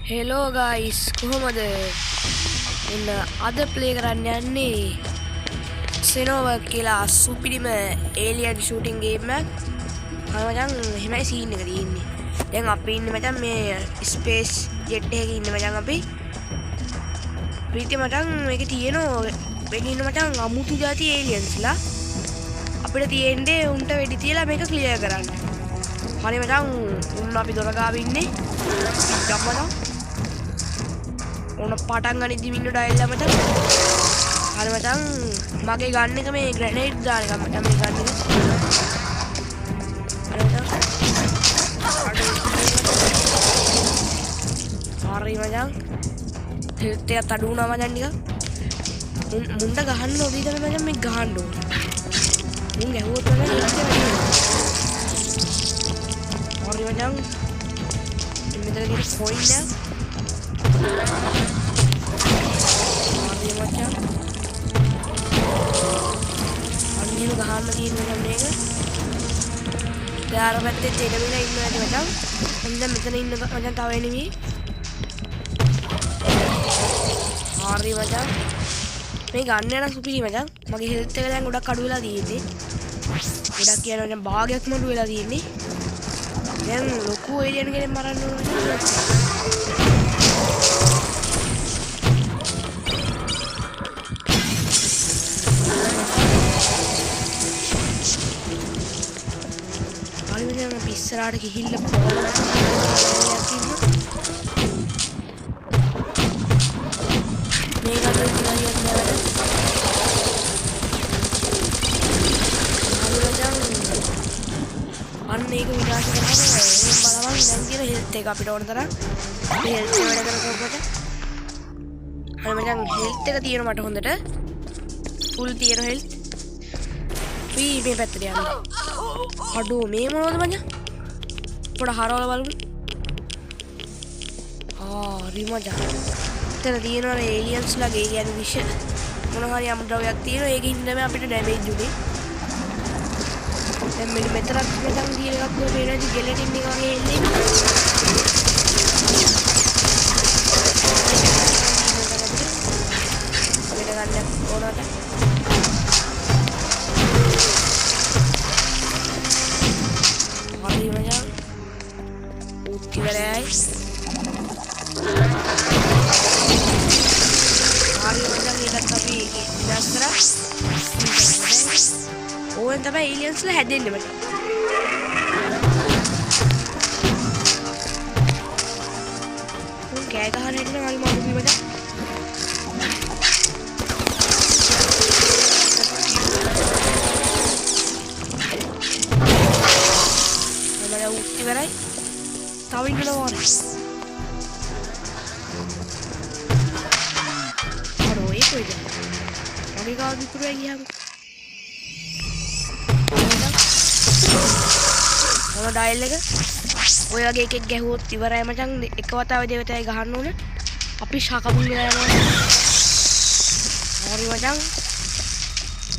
Hello guys, කොහොමද? එන්න අද ප්ලේ කරන්න යන්නේ Xenoverse කියලා සුපිරිම alien shooting game එකක්. මචං එහෙමයි සීන් එක තියෙන්නේ. දැන් අපි ඉන්නේ මචං මේ space jet එකේ ඉන්නේ මචං අපි. ප්‍රීති මචං මේකේ තියෙනවා මේකේ ඉන්න මචං අමුතු જાති aliensලා. අපිට තියෙන්නේ උන්ට වෙඩි තියලා මේක ක්ලියර් කරන්න. හරි මචං උන් අපි දොර ගාව ඉන්නේ. මචං ඕන පටන් ගනිද්දි මින්න ඩයල් එක මචං. හරි මචං මගේ ගන්න එක මේ ග්‍රැනේඩ් දාන එක මචං මේ ගන්න එක. හරි මචං. හෙල්ත් එක අඩු වුණා මචං ටික. මුන්ට ගහන්න ඕනේ තමයි මචං මේ ගහන්න ඕනේ. මුන් ගැහුවොත් තමයි හෙල්ත් එක වැඩි වෙන්නේ. හරි මචං. මෙතන තියෙන පොයින්ට් එක හරි මචං. අනිත් ගහන්න තියෙන මේක. යාර පැත්තේ දෙඩවිලා ඉන්නවා නේද මචං? හොඳ මෙතන ඉන්න මචං තව එනිමි. හරි මචං. මේ ගන්න යන සුපිරි මචං. මගේ හෙල්ත් එක දැන් ගොඩක් අඩු වෙලා තියෙන්නේ. ගොඩක් කියනවා දැන් භාගයක්ම අඩු වෙලා තියෙන්නේ. දැන් ලොකු එලියන් කෙනෙක් මරන්න ඕන මචං. ඉස්සරහට ගිහිල්ලා පොළොව මේකට කියලා කියන්නේ අන්න ඒක විනාශ කරනවා බලවන් දැන් තියෙන හෙල්ත් එක අපිට ඕන තරම් මේ හෙල්ත් එක වැඩ කරනකොට හරි මචං හෙල්ත් එක තියෙන මට හොඳට ෆුල් තියෙන හෙල්ත් මේ පැත්තට යන්න අඩෝ මේ මොනවද මචං පොඩ හරවල බලමු. හරි මචං. එතන තියෙනවා aliens ලාගේ කියන්නේ විෂ මොන හරි අමුද්‍රව්‍යයක් තියෙනවා. ඒකෙන් තමයි අපිට ඩැමේජ් උනේ. දැන් මෙන්න මෙතරක් මචං තියෙන එකක් දුර පේනවා ජෙලටින් එක වගේ එන්නේ. අපිට ගන්න ඕනට හරි මචං. ඉවරයි. හරි මචං ඒකත් අපි විනාශ කරා. ඕවෙන් තමයි aliensලා හැදෙන්නේ මචං. උන් කෑ ගහන හැටි නම් හරි මාරුයි මචං. ඉවරයි. තව ඉන්නවා ඕනේ. අරෝ ඒ කොයිද? මගේ ගාව විකුරයි ගියාම. මොන ඩයල් එක? ඔය වගේ එකෙක් ගැහුවොත් ඉවරයි මචං. එක වතාවේ දෙවතයි ගහන්න ඕනේ. අපි ශාකමුන් වෙලා යනවා. හරි මචං.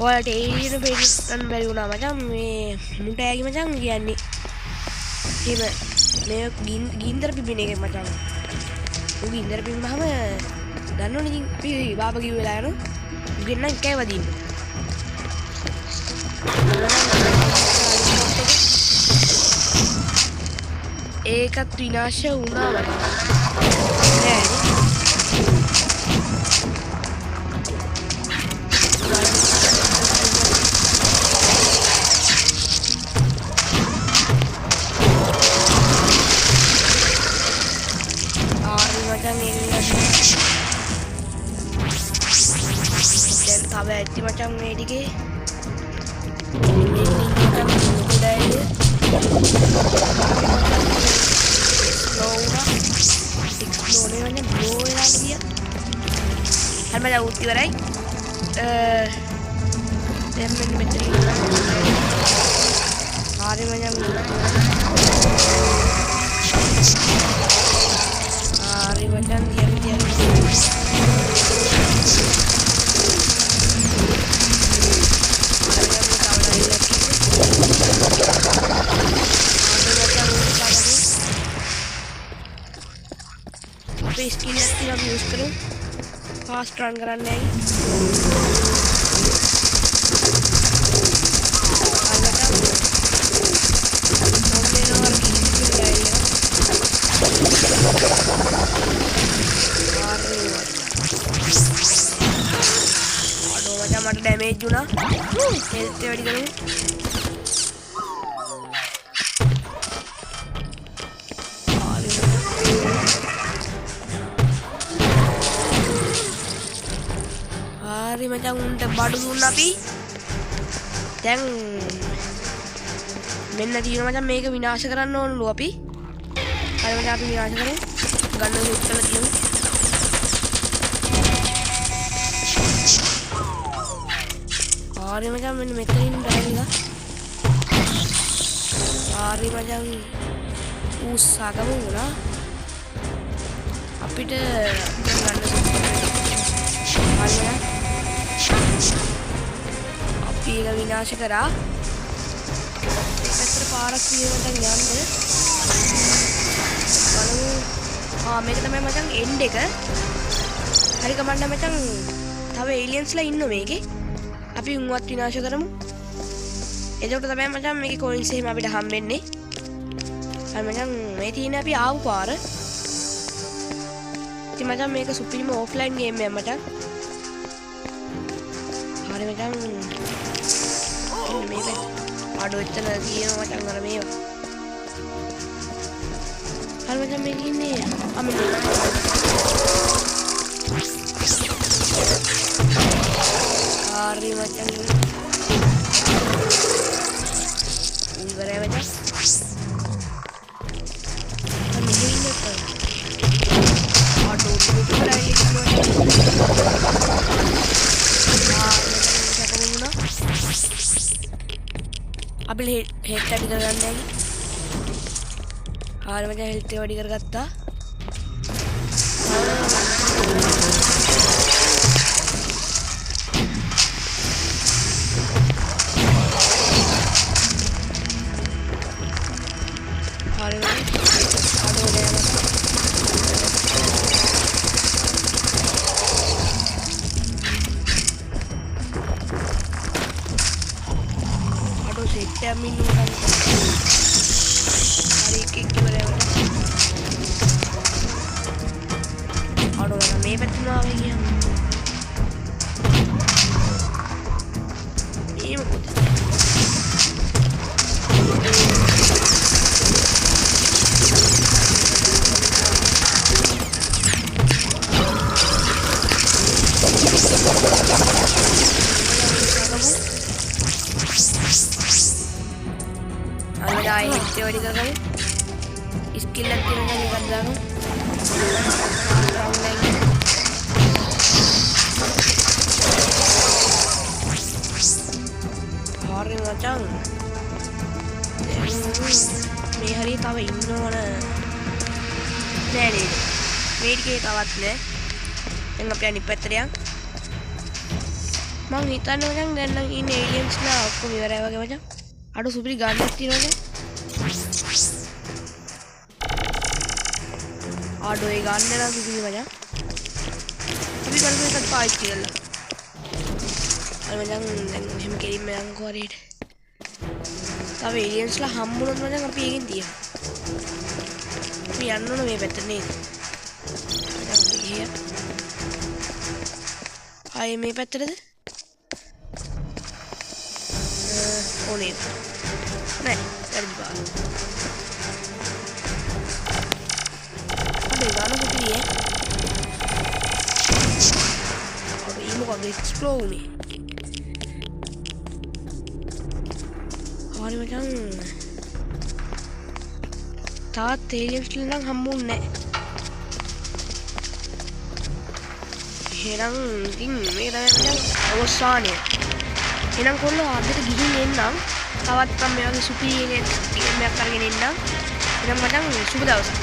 ඔයාලට ඒරියන පෙන්නන්න බැරි වුණා මචං. මේ මුන්ට ඇගි මචං කියන්නේ. එහෙම මේ ගින්දර පිපෙන එක මචං. උ ගින්දර පිපුනහම දන්නවනේ ඉතින් අපි බාබා කිව්ව වෙලා යනවා. උගෙන් නම් කෑ වදින්න. ඒකත් විනාශ වුණා වගේ. නෑ. දැන් තව ඇති මචං මේ ටිකේ හරිම උත් ඉවරයි. දැන් මෙන්න මෙතන හරි මචං හරි මචං තියන්න අපේ ස්කිල් එක තියෙනවා අපි යූස් කරමු. ෆාස්ට් රන් කරන්න ඇයි. මට ඩැමේජ් වුණා. හෙල්ත් එක වැඩි කරමු. හරි මචං උන්ට බඩු දුන්නා අපි. දැන් මෙන්න තියෙනවා මචං මේක විනාශ කරන්න ඕනලු අපි. හරි මචං අපි විනාශ කරමු. ගන්න සෙට් කරලා තියමු. හරි මචං මෙන්න මෙතනින් බැලලා. හරි මචං උස්සගම වුණා. අපිට ගන්න හරි අපි ඒක විනාශ කරා. පැත්තට පාරක් විදිහට යන්න. බලමු. මේක තමයි මචං එන්ඩ් එක. හරි කමන්න මචං. තව ඒලියන්ස්ලා ඉන්නෝ මේකේ. අපි උන්වත් විනාශ කරමු. එතකොට තමයි මචං මේකේ කොයින්ස් එහෙම අපිට හම්බෙන්නේ. හරි මචං මේ තියෙන අපි ආපු පාර. ඉතින් මචං මේක සුපිරිම ඔෆ්ලයින් ගේම් එකක් මචං. හරි මචං මේක අඩෝ එතන තියෙනවා මචං අර මේවා. හරි මචං මේක ඉන්නේ අමිල. හරි මචං ඉවරයි මචං. අඩෝ ඉවරයි අපි හෙල්ත් වැඩි කරගන්න ඇයි. හරි මචං හෙල්ත් එක වැඩි කරගත්තා. හරි අඩෝ නෑ सेट मी नो हर एक इवरे और मैं बतना आ गई है ये कुछ आई हिट्टे वाली कर रहा हूँ स्किल लगती है मैं कर रहा हूँ और मचांग मैं हरी तावे इन्होंने नहीं वेट के तावत ने enggak pian dipetria mang hitan macam dan ini aliens lah aku biara bagai macam aduh supri gandak tironya aduh ये गाने ना supri macam tapi kalau kita pakai tigel lah kalau macam हम kirim yang korea tapi aliens lah hambulun macam apa ingin dia tapi anu na may better nih macam dia आई मैं पत्थर दे ओ नहीं कर दी बात अबे गाना कुछ नहीं है अब ये मुझे आगे एक्सप्लोर नहीं और मैं तात तेलियंस लेना हम मुन्ने එහෙනම් ඉතින් මේ තමයි අවසානය. එහෙනම් කොල්ලෝ ආද්දට ගිහින් එන්නම්. තවත් මම මේ වගේ සුපිරි එකක් අරගෙන එන්නම්. එහෙනම් මචං සුබ දවසක්.